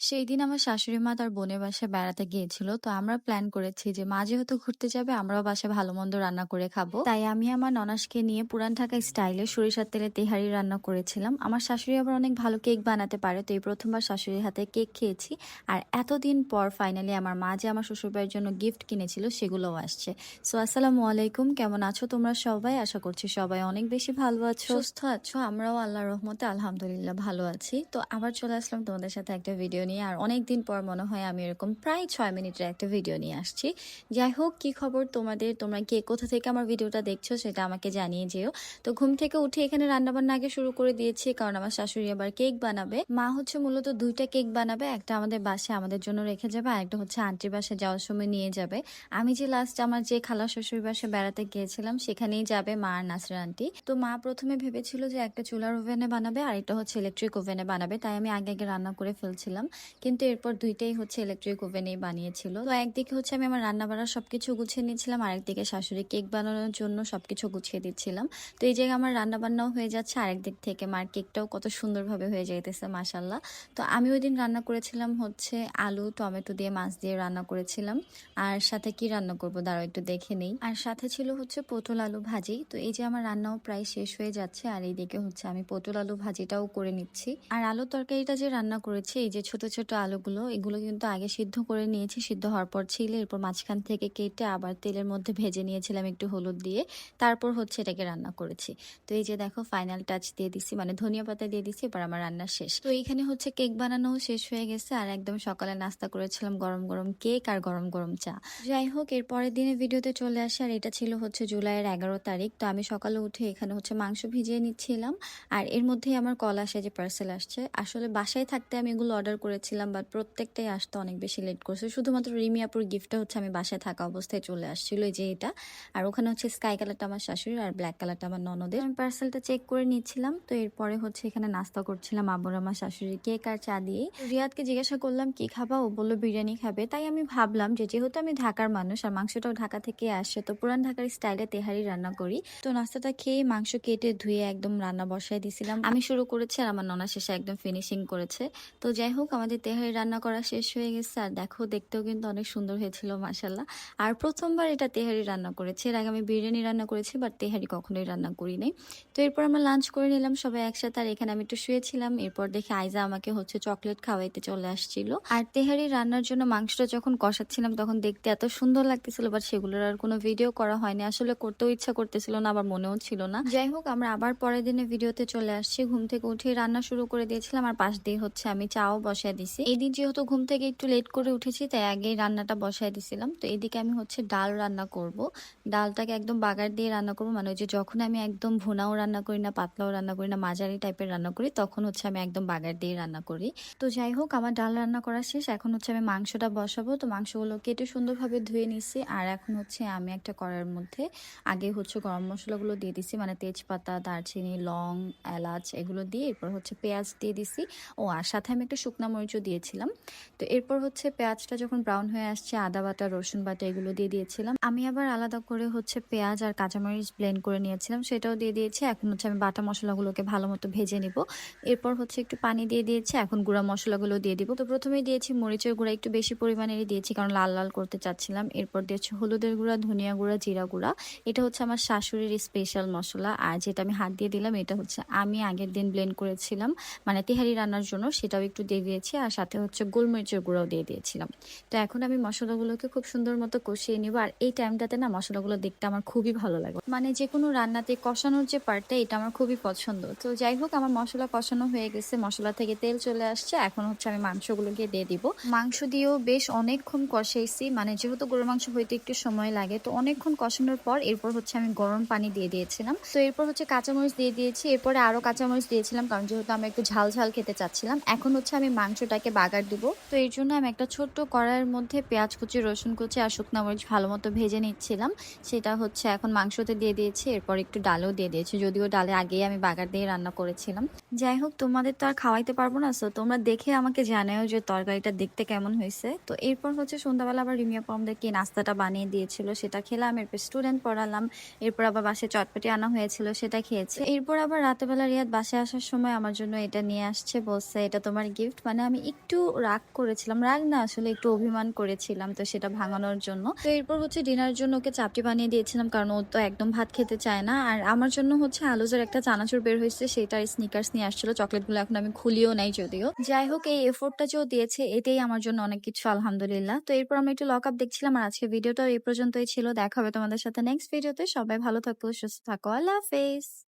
সেই দিন আমার শাশুড়ি মা তার বোনের বাসায় বেড়াতে গিয়েছিল। তো আমরা প্ল্যান করেছি যে মা যেহেতু ঘুরতে যাবে আমরাও বাসায় ভালো-মন্দ রান্না করে খাবো। তাই আমি আমার ননাসকে নিয়ে পুরান ঢাকা স্টাইলে সরিষার তেলে তেহারি রান্না করেছিলাম। আমার শাশুড়ি আবার অনেক ভালো কেক বানাতে পারে। তো এই ১ম বার শাশুড়ির হাতে কেক খেয়েছি। আর এতদিন পর ফাইনালি আমার মা যে আমার শ্বশুরবাড়ির জন্য গিফট কিনেছিল সেগুলোও আসছে। সো আসসালামু আলাইকুম। কেমন আছো তোমরা সবাই? আশা করছি সবাই অনেক বেশি ভালো আছো, সুস্থ আছো। আমরাও আল্লাহর রহমতে আলহামদুলিল্লাহ ভালো আছি। তো আবার চলে আসলাম তোমাদের সাথে একটা ভিডিও নিয়ে। আর অনেকদিন পর মনে হয় আমি এরকম প্রায় ৬ মিনিটের একটা ভিডিও নিয়ে আসছি। যাই হোক, কি খবর তোমাদের? তোমরা কে কোথা থেকে আমার ভিডিওটা দেখছো সেটা আমাকে জানিয়ে যেও। তো ঘুম থেকে উঠে এখানে রান্নাবান্না আগে শুরু করে দিয়েছি, কারণ আমার শাশুড়ি আবার কেক বানাবে। মা হচ্ছে মূলত ২টা কেক বানাবে, একটা আমাদের বাসায় আমাদের জন্য রেখে যাবে, আর একটা হচ্ছে আন্টির বাসায় যাওয়ার সময় নিয়ে যাবে। আমি যে লাস্ট আমার যে খালা শ্বশুর বাসায় বেড়াতে গিয়েছিলাম সেখানেই যাবে মা আর নাসরিন আন্টি। তো মা প্রথমে ভেবেছিল যে একটা চুলার ওভেনে বানাবে আর একটা হচ্ছে ইলেকট্রিক ওভেনে বানাবে, তাই আমি আগে আগে রান্না করে ফেলছিলাম। কিন্তু এরপর দুইটাই হচ্ছে ইলেকট্রিক ওভেনেই বানিয়েছিল। তো একদিকে হচ্ছে আমি আমার রান্না বাড়া সবকিছু গুছিয়ে নিচ্ছিলাম, আর একদিকে শাশুড়ি কেক বানানোর জন্য সবকিছু গুছিয়ে দিচ্ছিলাম। তো এই জায়গায় আমার রান্না বান্নাও হয়ে যাচ্ছে, আরেকদিক থেকে মার কেকটাও কত সুন্দরভাবে হয়ে যাইতেছে মাশাল্লাহ। তো আমি ওই দিন রান্না করেছিলাম হচ্ছে আলু টমেটো দিয়ে মাছ দিয়ে রান্না করেছিলাম। আর সাথে কি রান্না করবো দাঁড়াও একটু দেখে নেই। আর সাথে ছিল হচ্ছে পটল আলু ভাজি। তো এই যে আমার রান্নাও প্রায় শেষ হয়ে যাচ্ছে, আর এইদিকে হচ্ছে আমি পটল আলু ভাজিটাও করে নিচ্ছি। আর আলু তরকারিটা যে রান্না করেছি, এই যে ছোট ছোট আলুগুলো, এগুলো কিন্তু আগে সিদ্ধ করে নিয়েছি। সিদ্ধ হওয়ার পর ছিলে, এরপর মাঝখান থেকে কেটে আবার তেলের মধ্যে ভেজে নিয়েছিলাম একটু হলুদ দিয়ে। তারপর হচ্ছে এটাকে রান্না করেছি। তো এই যে দেখো ফাইনাল টাচ দিয়ে দিছি, মানে ধনিয়া পাতা দিয়ে দিছি। এবার আমার রান্না শেষ। তো এইখানে হচ্ছে কেক বানানো শেষ হয়ে গেছে, আর একদম সকালে নাস্তা করেছিলাম গরম গরম কেক আর গরম গরম চা। যাই হোক, এর পরের দিনে ভিডিওতে চলে আসে, আর এটা ছিল হচ্ছে জুলাইয়ের ১১ তারিখ। তো আমি সকালে উঠে এখানে হচ্ছে মাংস ভিজিয়ে নিচ্ছিলাম, আর এর মধ্যেই আমার কল আসে যে পার্সেল আসছে। আসলে বাসায় থাকতে আমি এগুলো অর্ডার করেছিলাম, বাট প্রত্যেকটাই আসতে অনেক বেশি লেট করছে। শুধুমাত্র রিমিয়াপুর গিফটটা হচ্ছে আমি বাসায় থাকা অবস্থায় চলে আসছিল, এই যে এটা। আর ওখানে হচ্ছে স্কাই কালারটা আমার শাশুড়ির আর ব্ল্যাক কালারটা আমার ননদের। আমি পার্সেলটা চেক করে নিচ্ছিলাম। তো এরপরে হচ্ছে এখানে নাস্তা করছিলাম আব্বুর আমার শাশুড়ি কেক আর চা দিয়ে। রিয়াদকে জিজ্ঞাসা করলাম কি খাবা, ও বললো বিরিয়ানি খাবে। তাই আমি ভাবলাম যে যেহেতু আমি ঢাকার মানুষ আর মাংসটাও ঢাকা থেকে আসে, তো পুরান ঢাকার স্টাইলে তেহারি রান্না করি। তো নাস্তাটা খেয়ে মাংস কেটে ধুয়ে একদম রান্না বসায় দিছিলাম। আমি শুরু করেছি আর আমার ননা শেষে একদম ফিনিশিং করেছে। তো যাই হোক, আমাদের তেহারি রান্না করা শেষ হয়ে গেছে। আর দেখো, দেখতেও কিন্তু অনেক সুন্দর হয়েছিল মাশাল্লাহ। আর প্রথমবার এটা তেহারি রান্না করেছি। এর আগে আমি বিরিয়ানি রান্না করেছি, বাট তেহারি কখনোই রান্না করি নাই। তো এরপর আমরা লাঞ্চ করে নিলাম সবাই একসাথে, আর এখানে আমি একটু শুয়েছিলাম। এরপর দেখে আইজা আমাকে হচ্ছে চকলেট খাওয়াইতে চলে আসছিল। আর তেহারি রান্নার জন্য মাংসটা যখন কষাচ্ছিলাম তখন দেখতে এত সুন্দর লাগতেছিল, বাট সেগুলোর আর কোনো ভিডিও করা হয়নি। আসলে করতেও ইচ্ছা করতেছিল না, আবার মনেও ছিল না। যাই হোক, আমরা আবার পরের দিনে ভিডিওতে চলে আসছি। ঘুম থেকে উঠে রান্না শুরু করে দিয়েছিলাম, আর পাশ দিয়ে হচ্ছে আমি চাও বসায় দিছি। এই দিন যেহেতু ঘুম থেকে একটু লেট করে উঠেছি, তাই আগেই রান্নাটা বসায় দিছিলাম। তো এদিকে আমি হচ্ছে ডাল রান্না করব। ডালটাকে একদম বাগার দিয়ে রান্না করবো, মানে ওই যে যখন আমি একদম ভুনাও রান্না করি না, পাতলাও রান্না করি না, মাঝারি টাইপের রান্না করি, তখন হচ্ছে আমি একদম বাগার দিয়ে রান্না করি। তো যাই হোক, আমার ডাল রান্না করা শেষ। এখন হচ্ছে আমি মাংসটা বসাবো। তো মাংসগুলো কেটে সুন্দরভাবে ধুয়ে নিছি। আর এখন হচ্ছে আমি একটা কড়াইয়ের মধ্যে আগে হচ্ছে গরম মশলাগুলো দিয়ে দিছি, মানে তেজপাতা, দারচিনি, লং, এলাচ এগুলো দিয়ে। এরপর হচ্ছে পেঁয়াজ দিয়ে দিছি। ও আর সাথে আমি একটা শুকনা মরিচও দিয়েছিলাম। তো এরপর হচ্ছে পেঁয়াজটা যখন ব্রাউন হয়ে আসছে, আদা বাটা, রসুন বাটা এগুলো দিয়ে দিয়েছিলাম। আমি আবার আলাদা করে হচ্ছে পেঁয়াজ আর কাঁচামরিচ ব্লেন্ড করে নিয়েছিলাম, সেটাও দিয়ে দিয়েছি। এখন হচ্ছে আমি বাটা মশলাগুলোকে ভালো মতো ভেজে নিব। এরপর হচ্ছে একটু পানি দিয়ে দিয়েছি, এখন গুঁড়া মশলাগুলো দিয়ে দিব। তো প্রথমেই দিয়েছি মরিচের গুঁড়া, একটু বেশি পরিমাণেরই দিয়েছি কারণ লাল লাল করতে চাচ্ছিলাম। এরপর দিয়েছি হলুদের গুঁড়া, ধনিয়া গুঁড়া, জিরা গুঁড়া। এটা হচ্ছে আমার শাশুড়ির স্পেশাল মশলা। আর যেটা আমি হাত দিয়ে দিলাম, এটা হচ্ছে আমি আগের দিন ব্লেন্ড করেছিলাম, মানে তেহারি রান্নার জন্য, সেটাও একটু দিয়ে দিয়েছি। আর সাথে হচ্ছে গোলমরিচের গুঁড়াও দিয়ে দিয়েছিলাম। তো এখন আমি মশলাগুলোকে খুব সুন্দর মতো কষিয়ে নিব। আর এই টাইমটাতে না মশলাগুলো দেখতে আমার খুবই ভালো লাগে, মানে যে কোনো রান্নাতে কষানোর যে পার্টটা, এটা আমার খুবই পছন্দ। তো যাই হোক, আমার মশলা কষানো হয়ে গেছে, মশলা থেকে তেল চলে আসছে। এখন হচ্ছে আমি মাংসগুলোকে দিয়ে দিব। মাংস দিয়েও বেশ অনেকক্ষণ কষাইছি, মানে যেহেতু গরুর মাংস হইতে একটু সময় লাগে, তো অনেকক্ষণ কষানোর পর এরপর হচ্ছে আমি গরম পানি দিয়ে দিয়েছিলাম। তো এরপর হচ্ছে কাঁচামরিচ দিয়ে দিয়েছি, এরপরে আরো কাঁচামরিচ দিয়েছিলাম কারণ যেহেতু আমি একটু ঝাল ঝাল খেতে চাচ্ছিলাম। এখন হচ্ছে আমি মাংসটাকে বাগার দিব। তো এর জন্য আমি একটা ছোট্ট কড়াইয়ের মধ্যে পেঁয়াজ কুচি, রসুন কুচি আর শুকনা মরিচ ভালো মতো ভেজে নিচ্ছিলাম। সেটা হচ্ছে এখন মাংসতে দিয়ে দিয়েছি। এরপর একটু ডালও দিয়ে দিয়েছি, যদিও ডালে আগেই আমি বাগার দিয়ে রান্না করেছিলাম। যাই হোক, তোমাদের তো আর খাওয়াইতে পারবো না, সো তোমরা দেখে আমাকে জানাও যে তরকারিটা দেখতে কেমন হয়েছে। তো এরপর হচ্ছে সন্ধ্যাবেলা আবার রিমিয়া আমাদেরকে নাস্তাটা বানিয়ে দিয়েছিল, সেটা খেলাম। এরপর স্টুডেন্ট পড়ালাম। এরপর আবার বাসায় চটপটি আনা হয়েছিল, সেটা খেয়েছে। এরপর আবার রাতেবেলা রিয়াদ বাসায় আসার সময় আমার জন্য এটা নিয়ে আসছে, বলছে এটা তোমার গিফট। মানে আমি একটু রাগ করেছিলাম। রাগ না আসলে একটু অভিমান করেছিলাম। তো সেটা ভাঙানোর জন্য। তো এরপর হচ্ছে ডিনারের জন্য ওকে চাপটি বানিয়ে দিয়েছিলাম। কারণ ও তো একদম ভাত খেতে চায় না। আর আমার জন্য হচ্ছে আলুজের একটা চানাচুর বের হইছে সেটার স্নিকার্স নিয়ে আসছিল। চকলেটগুলো এখন আমি খুলিও নাই যদিও। যাই হোক এই এফোর্টটা যে ও দিয়েছে এটাই আমার জন্য অনেক কিছু আলহামদুলিল্লাহ। তো এরপর আমি একটু লক আপ দেখছিলাম আর আজকের ভিডিওটাও এই পর্যন্তই ছিল। দেখা হবে তোমাদের সাথে নেক্সট ভিডিওতে। সবাই ভালো থাকো, সুস্থ থাকো। আল্লাহ হাফেজ।